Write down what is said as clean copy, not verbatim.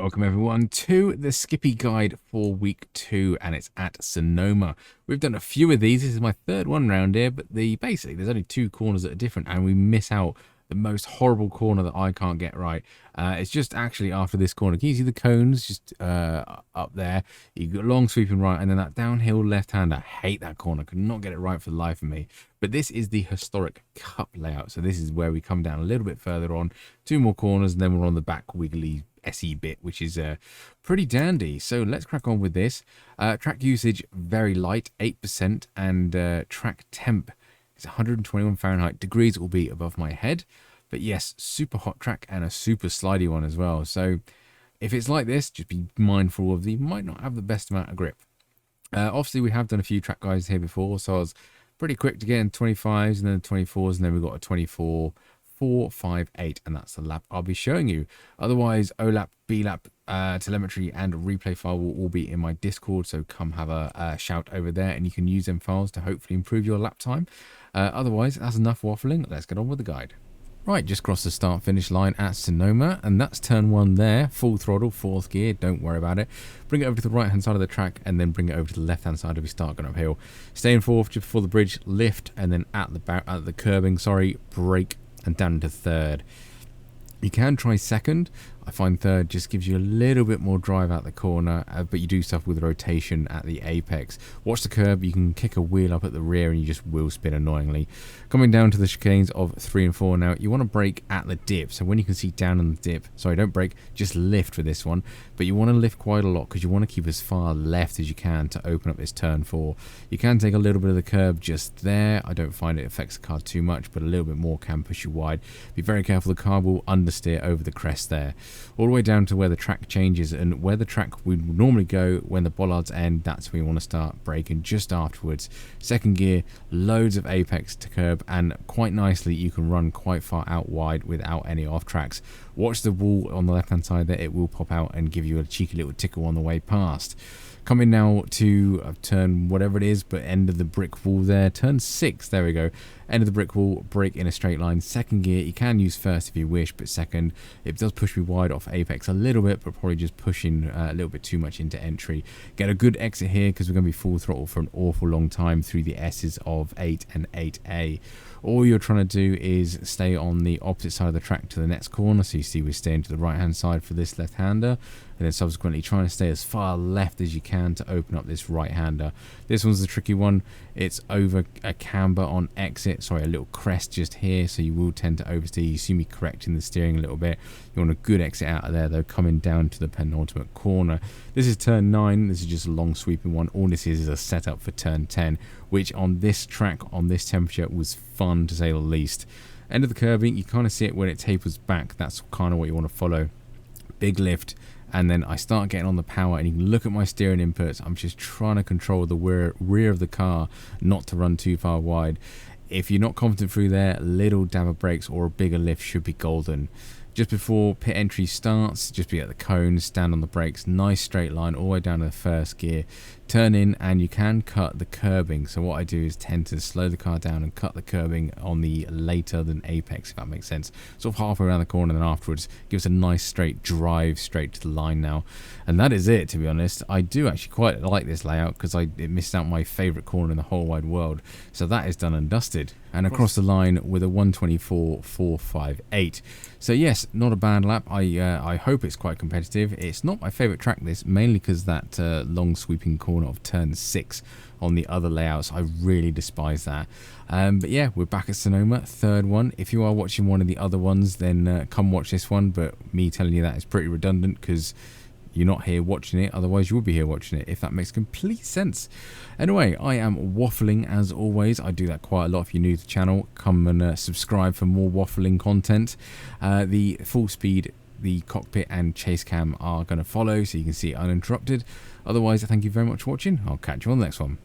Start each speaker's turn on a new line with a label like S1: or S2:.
S1: Welcome everyone to the Skippy guide for week 2, and it's at Sonoma. We've done a few of these. This is my third one round here, but basically there's only 2 corners that are different, and we miss out the most horrible corner that I can't get right. It's just actually after this corner. Can you see the cones just up there? You've got long sweeping right, and then that downhill left hand. I hate that corner. Could not get it right for the life of me. But this is the historic cup layout. So this is where we come down a little bit further on. 2 more corners, and then we're on the back wiggly SE bit, which is pretty dandy. So let's crack on with this. Track usage very light, 8%, and track temp is 121 Fahrenheit. Degrees will be above my head, but yes, super hot track and a super slidey one as well. So if it's like this, just be mindful of you might not have the best amount of grip. Obviously we have done a few track guides here before, so I was pretty quick to get in 25s and then 24s, and then we've got a 24 4, 5, 8, and that's the lap I'll be showing you. Otherwise, OLAP, BLAP, telemetry, and replay file will all be in my Discord, so come have a shout over there, and you can use them files to hopefully improve your lap time. Otherwise, that's enough waffling. Let's get on with the guide. Right, just crossed the start-finish line at Sonoma, and that's turn 1 there. Full throttle, 4th gear, don't worry about it. Bring it over to the right-hand side of the track, and then bring it over to the left-hand side if you start going uphill. Stay in 4th just before the bridge, lift, and then at the curbing, brake, and down into 3rd. You can try 2nd. I find 3rd just gives you a little bit more drive out the corner, but you do stuff with rotation at the apex. Watch the curb. You can kick a wheel up at the rear and you just will spin annoyingly. Coming down to the chicanes of 3 and 4 now, you want to brake at the dip. So when you can see down on the dip, sorry, don't brake, just lift for this one. But you want to lift quite a lot because you want to keep as far left as you can to open up this turn 4. You can take a little bit of the curb just there. I don't find it affects the car too much, but a little bit more can push you wide. Be very careful, the car will understeer over the crest there. All the way down to where the track changes, and where the track would normally go when the bollards end, that's where you want to start braking just afterwards. 2nd gear, loads of apex to curb, and quite nicely you can run quite far out wide without any off tracks. Watch the wall on the left hand side there, it will pop out and give you a cheeky little tickle on the way past. Coming now to turn whatever it is, but end of the brick wall there. Turn 6, there we go. End of the brick wall, brake in a straight line. 2nd gear, you can use 1st if you wish, but 2nd, it does push me wide off apex a little bit, but probably just pushing a little bit too much into entry. Get a good exit here because we're going to be full throttle for an awful long time through the S's of 8 and 8A. All you're trying to do is stay on the opposite side of the track to the next corner. So you see we're staying to the right hand side for this left hander, and then subsequently trying to stay as far left as you can to open up this right hander. This one's the tricky one. It's over a camber on exit, sorry, a little crest just here, so you will tend to oversteer. You see me correcting the steering a little bit. You want a good exit out of there though, coming down to the penultimate corner. This is turn 9. This is just a long sweeping one. All this is a setup for turn 10, which on this track, on this temperature, was fun to say the least. End of the curbing, you kind of see it when it tapers back. That's kind of what you want to follow. Big lift, and then I start getting on the power, and you can look at my steering inputs. I'm just trying to control the rear of the car not to run too far wide. If you're not confident through there, little dab of brakes or a bigger lift should be golden. Just before pit entry starts, just be at the cones, stand on the brakes, nice straight line all the way down to the 1st gear. Turn in, and you can cut the curbing. So what I do is tend to slow the car down and cut the curbing on the later than apex, if that makes sense. Sort of halfway around the corner, and then afterwards gives a nice straight drive straight to the line now. And that is it, to be honest. I do actually quite like this layout because it missed out my favourite corner in the whole wide world. So that is done and dusted. And across the line with a 124.458. So yes, not a bad lap. I hope it's quite competitive. It's not my favourite track, this, mainly because that long sweeping corner of turn 6 on the other layouts, I really despise that. But yeah, we're back at Sonoma, 3rd one. If you are watching one of the other ones, then come watch this one, but me telling you that is pretty redundant because you're not here watching it, otherwise you would be here watching it, if that makes complete sense. Anyway, I am waffling as always. I do that quite a lot. If you're new to the channel, come and subscribe for more waffling content. The full speed, the cockpit and chase cam are going to follow, so you can see it uninterrupted. Otherwise, thank you very much for watching. I'll catch you on the next one.